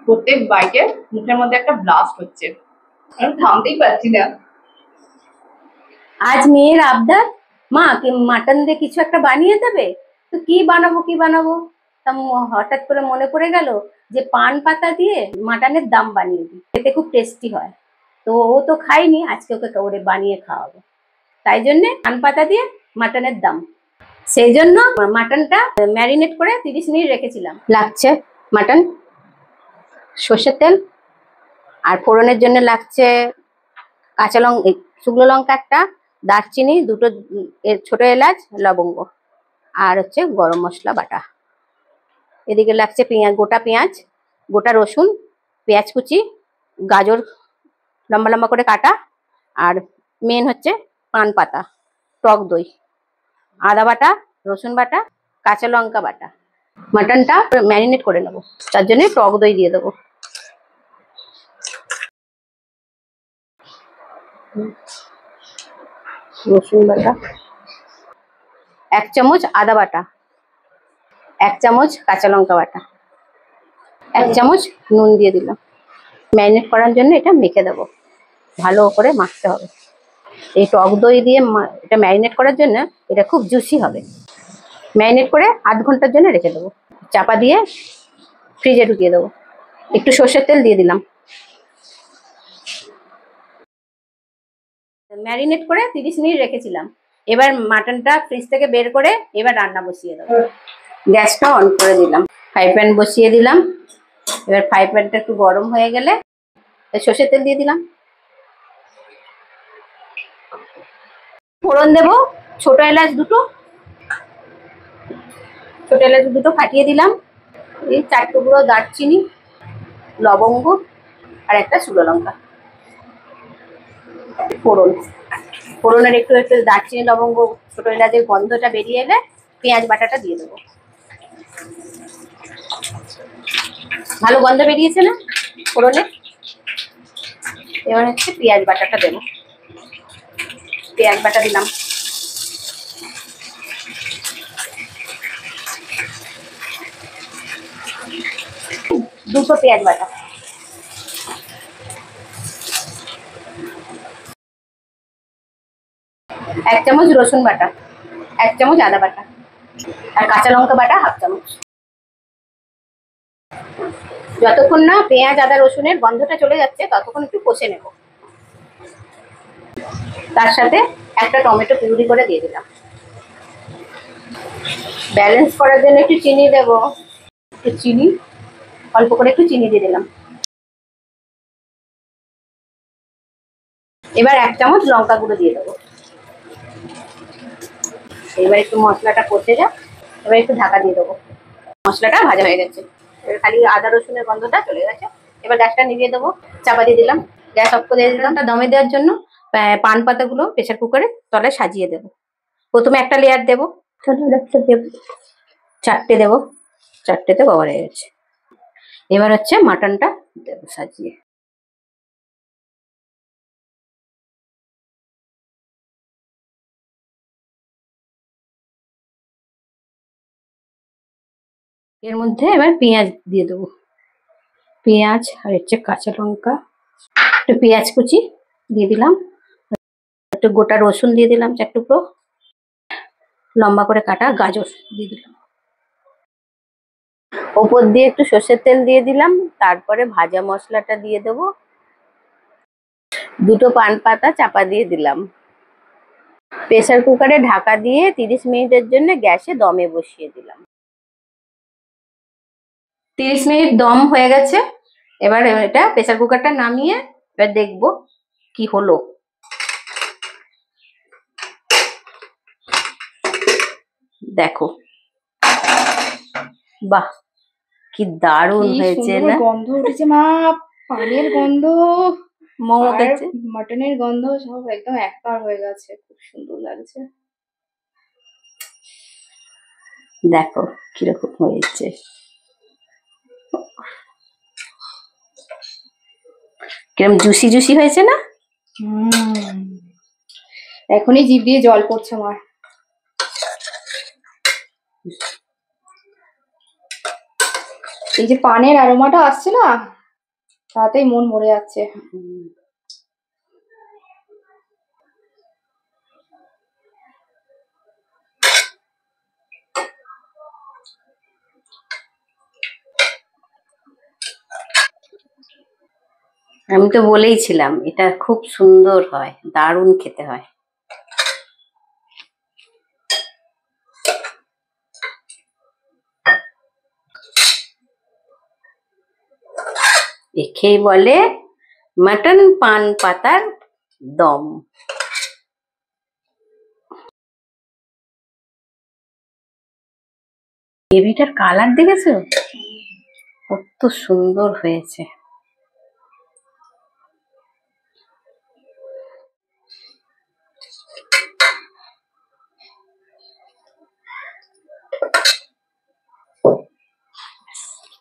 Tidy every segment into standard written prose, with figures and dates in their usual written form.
প্রত্যেক বাইটে মুখের মধ্যে একটা ব্লাস্ট হচ্ছে, আমি থামতেই পারছি না। আজ মেয়ের আবদার, মা কি মাটন দিয়ে কিছু একটা বানিয়ে দেবে। তো কি বানাবো তা হঠাৎ করে মনে পড়ে গেল যে পান পাতা দিয়ে মাটনের দম বানিয়ে দিই, খেতে খুব টেস্টি হয়। তো ও তো খায়নি, আজকে ওকে ওরে বানিয়ে খাওয়াবো। তাই জন্যে পান পাতা দিয়ে মাটনের দম। সেই জন্য মাটনটা ম্যারিনেট করে 30 মিনিট রেখেছিলাম। লাগছে মাটন, সর্ষের তেল, আর ফোড়নের জন্য লাগছে কাঁচা লঙ্কা, শুকনো লঙ্কা একটা, দারচিনি দুটো, ছোট এলাচ, লবঙ্গ, আর হচ্ছে গরম মশলা বাটা। এদিকে লাগছে পেঁয়াজ, গোটা পেঁয়াজ, গোটা রসুন, পেঁয়াজ কুচি, গাজর লম্বা লম্বা করে কাটা, আর মেন হচ্ছে পান পাতা, টক দই, আদা বাটা, রসুন বাটা, কাঁচা লঙ্কা বাটা। মাটনটা ম্যারিনেট করে নেবো, তার জন্য টক দই দিয়ে দেবো। রসুন বাটা 1 চামচ, আদা বাটা 1 চামচ, কাঁচা লঙ্কা বাটা 1 চামচ, নুন দিয়ে দিলাম। ম্যারিনেট করার জন্য এটা মেখে দেবো, ভালো করে মাখতে হবে। এই টক দই দিয়ে এটা ম্যারিনেট করার জন্য এটা খুব জুসি হবে। ম্যারিনেট করে আধ ঘন্টার জন্য রেখে দেবো, চাপা দিয়ে ফ্রিজে ঢুকিয়ে দেবো। একটু সর্ষের তেল দিয়ে দিলাম। ম্যারিনেট করে 30 মিনিট রেখেছিলাম। এবার মাটনটা ফ্রিজ থেকে বের করে এবার রান্না বসিয়ে দেবো। গ্যাসটা অন করে দিলাম, ফ্রাই প্যান বসিয়ে দিলাম। এবার ফ্রাই প্যানটা একটু গরম হয়ে গেলে সর্ষের তেল দিয়ে দিলাম। ফোড়ন দেবো, ছোট এলাচ দুটো, ফাটিয়ে দিলাম। এই 4 টুকরো দারচিনি, লবঙ্গ, আর একটা শুকনো লঙ্কা। ফোড়নের একটু একটু দারচিনি, লবঙ্গ, ছোট এলাচের গন্ধটা বেরিয়ে এলে পেঁয়াজ বাটাটা দিয়ে দেবো। ভালো গন্ধ বেরিয়েছে না ফোড়নে? এবার হচ্ছে পেঁয়াজ বাটাটা দেবো। পেঁয়াজ বাটা দিলাম। দুটো পেঁয়াজ বাটা, এক চামচ রসুন বাটা, 1 চামচ আদা বাটা, আর কাঁচা লঙ্কা বাটা 1/2 চামচ। যতক্ষণ না পেঁয়াজ আদা রসুনের গন্ধটা চলে যাচ্ছে ততক্ষণ একটু কষে নেব। তার সাথে একটা টমেটো পিউরি করে দিয়ে দিলাম। ব্যালেন্স করার জন্য একটু চিনি দেব, অল্প করে একটু চিনি দিয়ে দিলাম। এবার 1 চামচ লঙ্কা গুঁড়ো দিয়ে দেবো। এবার একটু মশলাটা কষে যাক, এবার একটু ঢাকা দিয়ে দেবো। মশলাটা ভাজা হয়ে গেছে, এবার খালি আদা রসুনের গন্ধটা চলে গেছে। এবার গ্যাসটা নিভিয়ে দেবো, চাপা দিয়ে দিলাম, গ্যাস অফ করে দিয়ে দিলাম। দমে দেওয়ার জন্য পান পাতাগুলো প্রেসার কুকারে তলায় সাজিয়ে দেবো। প্রথমে একটা লেয়ার দেবো, 4টে দেবো, 4টেতে কভার হয়ে গেছে। এবার হচ্ছে মাটনটা দেবো সাজিয়ে। এর মধ্যে এবার পেঁয়াজ দিয়ে দেবো, পেঁয়াজ আর হচ্ছে কাঁচা লঙ্কা, একটু পেঁয়াজ কুচি দিয়ে দিলাম, একটু গোটা রসুন দিয়ে দিলাম 4 টুকরো, লম্বা করে কাটা গাজর দিয়ে দিলাম। ওপর দিয়ে একটু সর্ষের তেল দিয়ে দিলাম, তারপরে ভাজা মশলাটা দিয়ে দেবো। 2টো পান পাতা চাপা দিয়ে দিলাম। প্রেসার কুকারে ঢাকা দিয়ে 30 মিনিটের জন্য গ্যাসে দমে বসিয়ে দিলাম। 30 মিনিট দম হয়ে গেছে। এবার এটা প্রেসার কুকারটা নামিয়ে এবার দেখবো কি হলো। দেখো, বাহ কি দারুণ হয়েছে না? গন্ধ উঠেছে মা, পানের গন্ধ, মাটনের গন্ধ সব একদম একবার হয়ে গেছে, খুব সুন্দর লাগছে। দেখো কিরকম হয়েছে, কিরকম জুসি জুসি হয়েছে না? এখনই জিভ দিয়ে জল পড়ছে আমার। এই যে পানের অ্যারোমাটা আসছে না, তাতেই মন মরে যাচ্ছে। আমি তো বলেইছিলাম এটা খুব সুন্দর হয়, দারুণ খেতে হয়। একেই বলে মাটন পান পাতার দম। গ্রেভিটার কালার দেখেছো কত সুন্দর হয়েছে।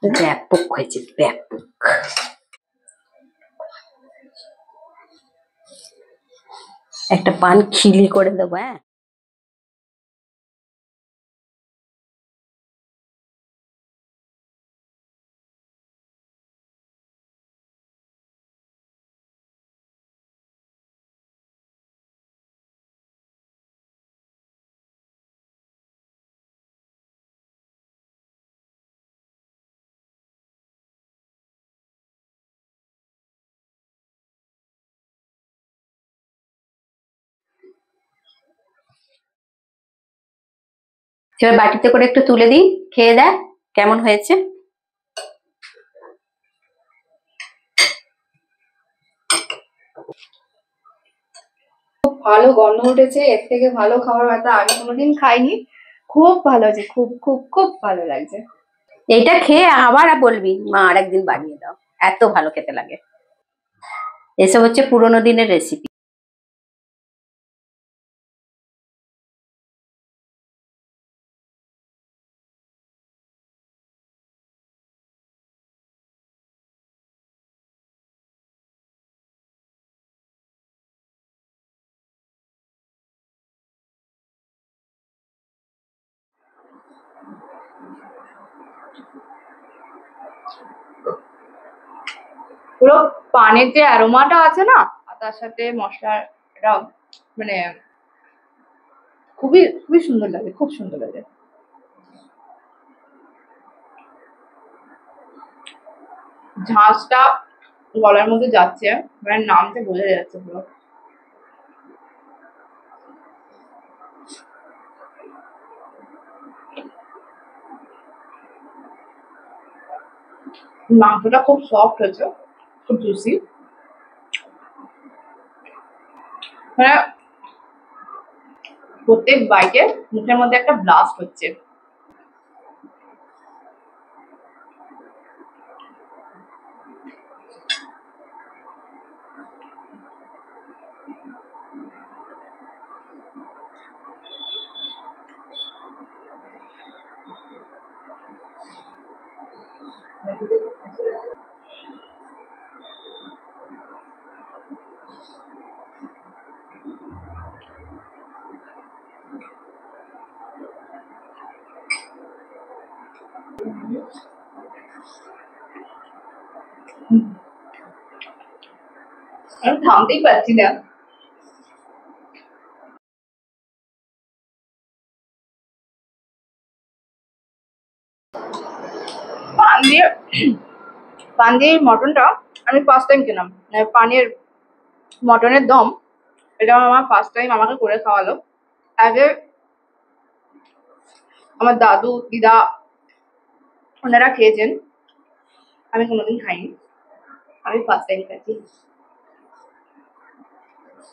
ব্যাপক হয়েছে, ব্যাপক। একটা পান খিলি করে দেবো। হ্যাঁ, এবার বাটিতে করে একটু তুলে দিই, খেয়ে দেখ কেমন হয়েছে। খুব ভালো গন্ধ উঠেছে, এর থেকে ভালো খাবার হয়তো আগে কোনোদিন খাইনি। খুব ভালো হয়েছে, খুব খুব খুব ভালো লাগছে। এইটা খেয়ে আবার বলবি মা আরেকদিন বানিয়ে দাও, এত ভালো খেতে লাগে। এসব হচ্ছে পুরোনো দিনের রেসিপি। পুরো পানের যে অ্যারোমাটা আছে না, আর তার সাথে মশলার এটা মানে খুবই খুবই সুন্দর লাগে, খুব সুন্দর লাগে। ঝাঁঝটা গলার মধ্যে যাচ্ছে, মানে নামতে বোঝা যাচ্ছে পুরো। মাংসটা খুব সফট হয়েছে, খুব জুসি। মানে প্রত্যেক বাইটে মুখের মধ্যে একটা ব্লাস্ট হচ্ছে। আমি থামতেই পারছি না। পান দিয়ে পান দিয়ে মটনটা আমি ফার্স্ট টাইম খেলাম। মানে পানের মটনের দম, এটা আমার ফার্স্ট টাইম আমাকে করে খাওয়ালো। আগে আমার দাদু দিদা ওনারা খেয়েছেন, আমি কোনোদিন খাইনি, আমি ফার্স্ট টাইম খাচ্ছি।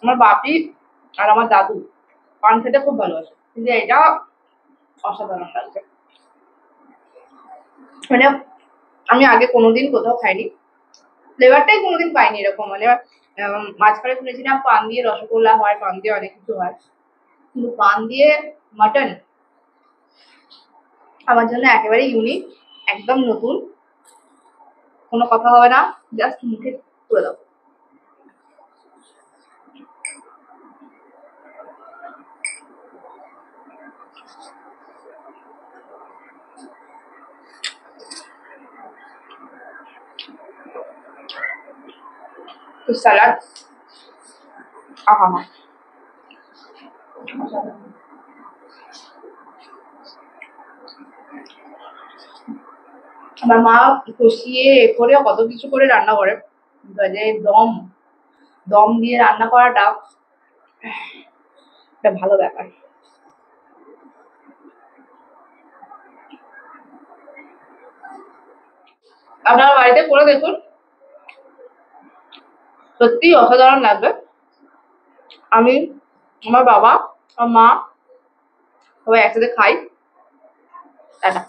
আমার বাপি আর আমার দাদু পান খেতে খুব ভালোবাসে, কিন্তু এটা অসাধারণ লাগছে। মানে আমি আগে কোনোদিন কোথাও খাইনি, ফ্লেভারটাই কোনোদিন পাইনি এরকম। মানে মাঝখানে শুনেছিলাম পান দিয়ে রসগোল্লা হয়, পান দিয়ে অনেক কিছু হয়, কিন্তু পান দিয়ে মাটন আমার জন্য একেবারে ইউনিক, একদম নতুন। কোনো কথা হবে না, জাস্ট মুখে তুলে দাও। স্যালাড, আহা হা। আমার মা কষিয়ে করে কত কিছু করে রান্না করে, যে দম দম দিয়ে রান্না করাটা একটা ভালো ব্যাপার। আপনারা বাড়িতে করে দেখুন, সত্যি অসাধারণ লাগবে। আমি, আমার বাবা, আমার মা সবাই একসাথে খাই। টাটা।